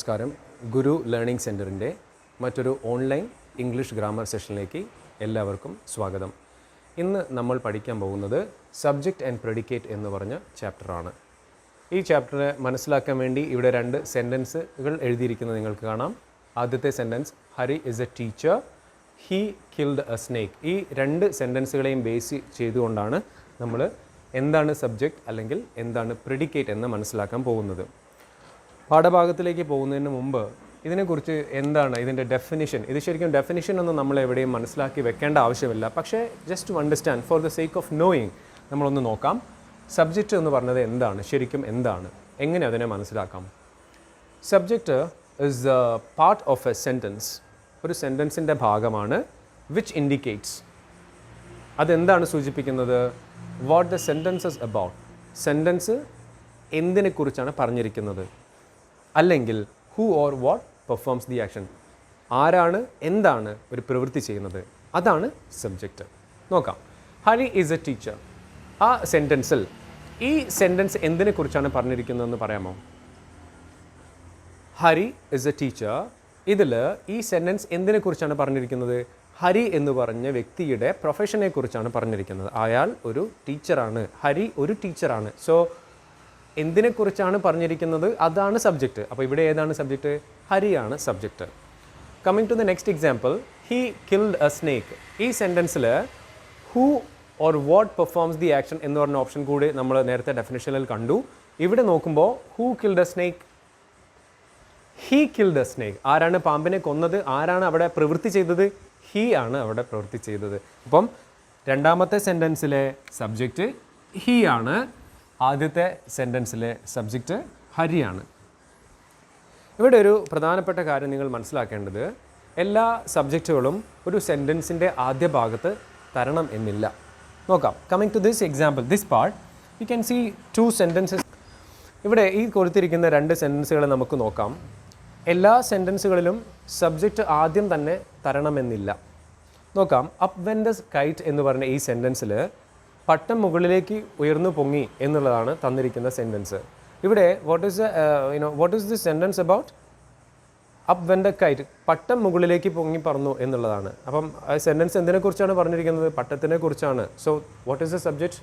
നമസ്കാരം. ഗുരു ലേണിംഗ് സെൻറ്ററിൻ്റെ മറ്റൊരു ഓൺലൈൻ ഇംഗ്ലീഷ് ഗ്രാമർ സെഷനിലേക്ക് എല്ലാവർക്കും സ്വാഗതം. ഇന്ന് നമ്മൾ പഠിക്കാൻ പോകുന്നത് സബ്ജക്റ്റ് ആൻഡ് പ്രെഡിക്കേറ്റ് എന്ന് പറഞ്ഞ ചാപ്റ്ററാണ്. ഈ ചാപ്റ്ററെ മനസ്സിലാക്കാൻ വേണ്ടി ഇവിടെ രണ്ട് സെൻറ്റൻസുകൾ എഴുതിയിരിക്കുന്നത് നിങ്ങൾക്ക് കാണാം. ആദ്യത്തെ sentence, Hari is A teacher, he killed a snake. ഈ രണ്ട് സെൻറ്റൻസുകളെയും ബേസ് ചെയ്തുകൊണ്ടാണ് നമ്മൾ എന്താണ് സബ്ജക്റ്റ് അല്ലെങ്കിൽ എന്താണ് പ്രെഡിക്കേറ്റ് എന്ന് മനസ്സിലാക്കാൻ പോകുന്നത്. പാഠഭാഗത്തിലേക്ക് പോകുന്നതിന് മുമ്പ് ഇതിനെക്കുറിച്ച് എന്താണ് ഇതിൻ്റെ ഡെഫിനിഷൻ, ഇത് ശരിക്കും ഡെഫിനിഷൻ ഒന്നും നമ്മൾ എവിടെയും മനസ്സിലാക്കി വെക്കേണ്ട ആവശ്യമില്ല. പക്ഷേ just to understand for the sake of knowing നമ്മളൊന്ന് നോക്കാം. സബ്ജക്റ്റ് എന്ന് പറഞ്ഞത് എന്താണ്, ശരിക്കും എന്താണ്, എങ്ങനെ അതിനെ മനസ്സിലാക്കാം. Subject is a part of a sentence, ഒരു സെൻറ്റൻസിൻ്റെ ഭാഗമാണ്. വിച്ച് ഇൻഡിക്കേറ്റ്സ്, അതെന്താണ് സൂചിപ്പിക്കുന്നത്, what the sentence is about, സെൻറ്റൻസ് എന്തിനെക്കുറിച്ചാണ് പറഞ്ഞിരിക്കുന്നത്. അല്ലെങ്കിൽ who or what performs the action, ആരാണ് എന്താണ് ഒരു പ്രവൃത്തി ചെയ്യുന്നത്, അതാണ് സബ്ജക്റ്റ്. നോക്കാം. Hari is a teacher. ആ സെൻറ്റൻസിൽ ഈ സെൻറ്റൻസ് എന്തിനെക്കുറിച്ചാണ് പറഞ്ഞിരിക്കുന്നതെന്ന് പറയാമോ? ഹരി ഇസ് എ ടീച്ചർ, ഇതിൽ ഈ സെൻറ്റൻസ് എന്തിനെക്കുറിച്ചാണ് പറഞ്ഞിരിക്കുന്നത്? ഹരി എന്ന് പറഞ്ഞ വ്യക്തിയുടെ പ്രൊഫഷനെ കുറിച്ചാണ് പറഞ്ഞിരിക്കുന്നത്. അയാൾ ഒരു ടീച്ചറാണ്, ഹരി ഒരു ടീച്ചറാണ്. സോ എന്തിനെക്കുറിച്ചാണ് പറഞ്ഞിരിക്കുന്നത് അതാണ് സബ്ജക്റ്റ്. അപ്പോൾ ഇവിടെ ഏതാണ് സബ്ജക്റ്റ്? ഹരിയാണ് subject. Coming to the next example, he killed a snake. ഈ സെൻറ്റൻസിൽ who or what performs the action എന്ന് പറഞ്ഞ ഓപ്ഷൻ കൂടി നമ്മൾ നേരത്തെ ഡെഫിനിഷനിൽ കണ്ടു. ഇവിടെ നോക്കുമ്പോൾ who killed a snake, he killed a snake. ആരാണ് പാമ്പിനെ കൊന്നത്, ആരാണ് അവിടെ പ്രവൃത്തി ചെയ്തത്? ഹീ ആണ് അവിടെ പ്രവൃത്തി ചെയ്തത്. അപ്പം രണ്ടാമത്തെ സെൻറ്റൻസിലെ സബ്ജക്റ്റ് ഹീ ആണ്, ആദ്യത്തെ സെൻറ്റൻസിലെ സബ്ജക്റ്റ് ഹരിയാണ്. ഇവിടെ ഒരു പ്രധാനപ്പെട്ട കാര്യം നിങ്ങൾ മനസ്സിലാക്കേണ്ടത്, എല്ലാ സബ്ജക്റ്റുകളും ഒരു സെൻറ്റൻസിൻ്റെ ആദ്യ ഭാഗത്ത് തരണം എന്നില്ല. നോക്കാം. Coming to this example, this part you can see two sentences. ഇവിടെ ഈ കൊടുത്തിരിക്കുന്ന രണ്ട് സെൻറ്റൻസുകൾ നമുക്ക് നോക്കാം. എല്ലാ സെൻറ്റൻസുകളിലും സബ്ജക്റ്റ് ആദ്യം തന്നെ തരണമെന്നില്ല. നോക്കാം. അപ്പ് വെൻ ദ കൈറ്റ് എന്ന് പറഞ്ഞ ഈ സെൻറ്റൻസിൽ പട്ടം മുകളിലേക്ക് ഉയർന്നു പൊങ്ങി എന്നുള്ളതാണ് തന്നിരിക്കുന്ന സെൻറ്റൻസ്. ഇവിടെ what is this sentence about? Up went the kite, പട്ടം മുകളിലേക്ക് പൊങ്ങി പറന്നു എന്നുള്ളതാണ്. അപ്പം ആ സെൻറ്റൻസ് എന്തിനെക്കുറിച്ചാണ് പറഞ്ഞിരിക്കുന്നത്? പട്ടത്തിനെ കുറിച്ചാണ്. So what is the subject?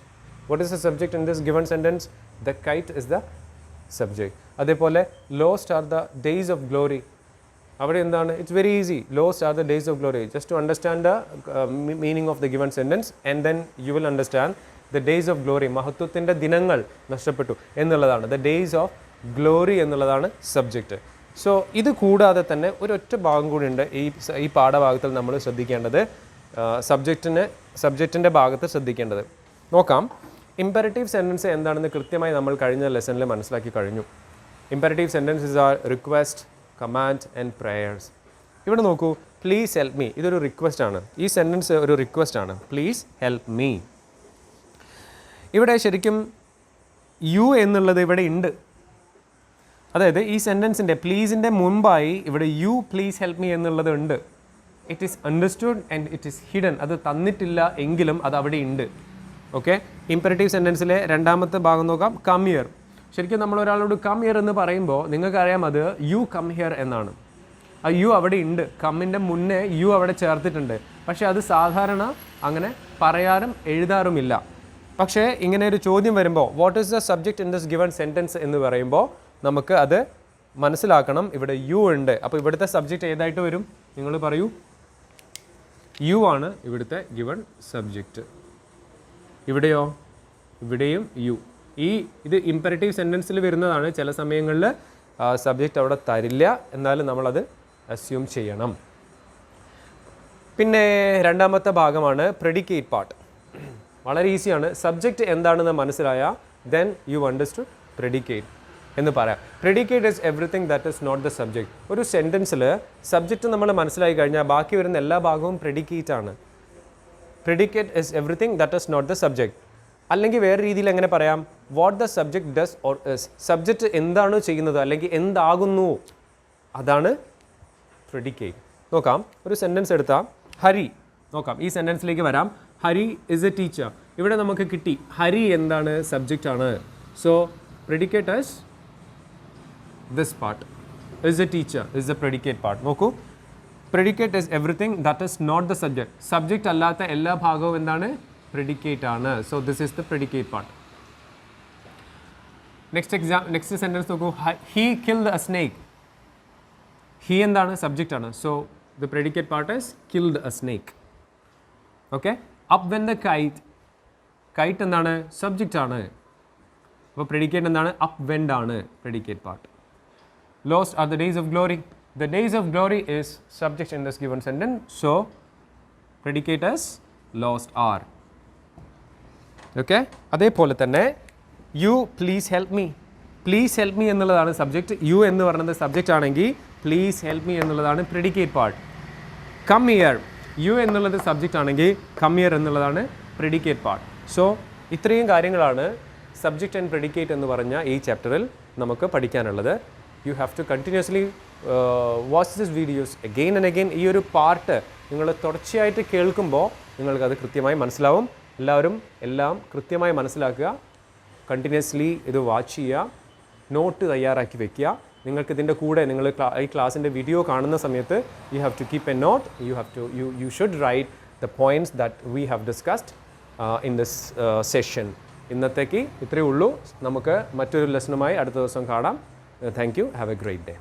What is the subject in this given sentence? The kite is the subject. അതേപോലെ lost are the days of glory. അവിടെ എന്താണ്? It's very easy. Lost are the days of glory. Just to understand the meaning of the given sentence and then you will understand the days of glory. മഹത്വത്തിൻ്റെ ദിനങ്ങൾ നഷ്ടപ്പെട്ടു എന്നുള്ളതാണ്. The days of glory എന്നുള്ളതാണ് subject. So ഇത് കൂടാതെ തന്നെ ഒരൊറ്റ ഭാഗം കൂടിയുണ്ട് ഈ പാഠഭാഗത്തിൽ നമ്മൾ ശ്രദ്ധിക്കേണ്ടത്, സബ്ജക്റ്റിൻ്റെ ഭാഗത്ത് ശ്രദ്ധിക്കേണ്ടത്. നോക്കാം. ഇമ്പരറ്റീവ് സെൻറ്റൻസ് എന്താണെന്ന് കൃത്യമായി നമ്മൾ കഴിഞ്ഞ ലെസണിൽ മനസ്സിലാക്കി കഴിഞ്ഞു. Imperative sentences R request, command and prayers. ഇവിടെ നോക്കൂ. പ്ലീസ് ഹെൽപ്പ് മീ, ഇതൊരു റിക്വസ്റ്റ് ആണ്. ഈ സെൻറ്റൻസ് ഒരു റിക്വസ്റ്റ് ആണ്. Please help me. ഇവിടെ ശരിക്കും യു എന്നുള്ളത് ഇവിടെ ഉണ്ട്. അതായത് ഈ സെൻറ്റൻസിൻ്റെ പ്ലീസിൻ്റെ മുമ്പായി ഇവിടെ യു പ്ലീസ് ഹെൽപ്പ് മീ എന്നുള്ളത് ഉണ്ട്. It is understood and it is hidden. അത് തന്നിട്ടില്ല എങ്കിലും അത് അവിടെ ഉണ്ട്. ഓക്കെ. ഇമ്പരറ്റീവ് സെൻറ്റൻസിലെ രണ്ടാമത്തെ ഭാഗം നോക്കാം. Come here. ശരിക്കും നമ്മൾ ഒരാളോട് കം ഹിയർ എന്ന് പറയുമ്പോൾ നിങ്ങൾക്കറിയാം അത് യു കം ഹിയർ എന്നാണ്. ആ യു അവിടെ ഉണ്ട്. കമ്മിൻ്റെ മുന്നേ യു അവിടെ ചേർത്തിട്ടുണ്ട്. പക്ഷേ അത് സാധാരണ അങ്ങനെ പറയാറും എഴുതാറുമില്ല. പക്ഷേ ഇങ്ങനെ ഒരു ചോദ്യം വരുമ്പോൾ what is the subject in this given sentence എന്ന് പറയുമ്പോൾ നമുക്ക് അത് മനസ്സിലാക്കണം. ഇവിടെ യു ഉണ്ട്. അപ്പോൾ ഇവിടുത്തെ സബ്ജക്റ്റ് ഏതായിട്ട് വരും? നിങ്ങൾ പറയൂ. യു ആണ് ഇവിടുത്തെ ഗിവൺ സബ്ജക്റ്റ്. ഇവിടെയോ? ഇവിടെയും യു. ഇത് ഇമ്പരറ്റീവ് സെൻറ്റൻസിൽ വരുന്നതാണ്. ചില സമയങ്ങളിൽ സബ്ജക്റ്റ് അവിടെ തരില്ല, എന്നാലും നമ്മളത് അസ്യൂം ചെയ്യണം. പിന്നെ രണ്ടാമത്തെ ഭാഗമാണ് പ്രെഡിക്കേറ്റ് പാർട്ട്. വളരെ ഈസിയാണ്. സബ്ജക്റ്റ് എന്താണെന്ന് മനസ്സിലായാൽ ദെൻ യു അണ്ടർസ്റ്റുഡ് പ്രെഡിക്കേറ്റ് എന്ന് പറയാം. Predicate is everything that is not the subject. ഒരു സെൻറ്റൻസിൽ സബ്ജക്റ്റ് നമ്മൾ മനസ്സിലാക്കി കഴിഞ്ഞാൽ ബാക്കി വരുന്ന എല്ലാ ഭാഗവും പ്രെഡിക്കേറ്റ് ആണ്. Predicate is everything that is not the subject. അല്ലെങ്കിൽ വേറെ രീതിയിൽ എങ്ങനെ പറയാം? What the subject does or is. Subject എന്താണ് ചെയ്യുന്നത് അല്ലെങ്കിൽ എന്താകുന്നു, അതാണ് പ്രെഡിക്കേറ്റ്. നോക്കാം. ഒരു സെൻറ്റൻസ് എടുത്താൽ ഹരി. നോക്കാം. ഈ സെൻറ്റൻസിലേക്ക് വരാം. Hari is A teacher. ഇവിടെ നമുക്ക് കിട്ടി ഹരി എന്താണ്? സബ്ജക്റ്റ് ആണ്. So predicate as this part. is a teacher is the predicate part. നോക്കൂ, predicate is everything that is not the subject. Subject അല്ലാത്ത എല്ലാ ഭാഗവും എന്താണ്? Predicate ആണ്. So this is the predicate part. Next sentence നോക്കൂ, he killed a snake. He എന്താണ്? Subject ആണ്. So the predicate part is killed a snake. Okay? Up went the kite. Kite എന്താണ്? Subject ആണ്. അപ്പോൾ predicate എന്താണ്? Up went ആണ് predicate part. Lost are the days of glory. The days of glory is subject in this given sentence. So predicate is lost are. Okay? അതേപോലെ തന്നെ you please help me. Please help me എന്നുള്ളതാണ് subject. you എന്ന് പറയുന്നത് subject ആണെങ്കിൽ please help me എന്നുള്ളതാണ് predicate part. come here. you എന്നുള്ളത് subject ആണെങ്കിൽ come here എന്നുള്ളതാണ് predicate part. So ഇത്രയും കാര്യങ്ങളാണ് സബ്ജക്റ്റ് ആൻഡ് predicate എന്ന് പറഞ്ഞ ഈ ചാപ്റ്ററിൽ നമുക്ക് പഠിക്കാനുള്ളത്. You have to continuously watch these videos again and again. ഈ ഒരു പാർട്ട് നിങ്ങൾ തുടർച്ചയായിട്ട് കേൾക്കുമ്പോൾ നിങ്ങൾക്കത് കൃത്യമായി മനസ്സിലാവും. എല്ലാവരും എല്ലാം കൃത്യമായി മനസ്സിലാക്കുക. കണ്ടിന്യൂസ്ലി ഇത് വാച്ച് ചെയ്യുക, നോട്ട് തയ്യാറാക്കി വെക്കുക. നിങ്ങൾക്ക് ഇതിൻ്റെ കൂടെ നിങ്ങൾ ഈ ക്ലാസ്സിൻ്റെ വീഡിയോ കാണുന്ന സമയത്ത് you have to keep a note. You should write the points that we have discussed in this session. ഇന്നത്തേക്ക് ഇത്രയേ ഉള്ളൂ. നമുക്ക് മറ്റൊരു ലെസണുമായി അടുത്ത ദിവസം കാണാം. Thank you. Have a great day.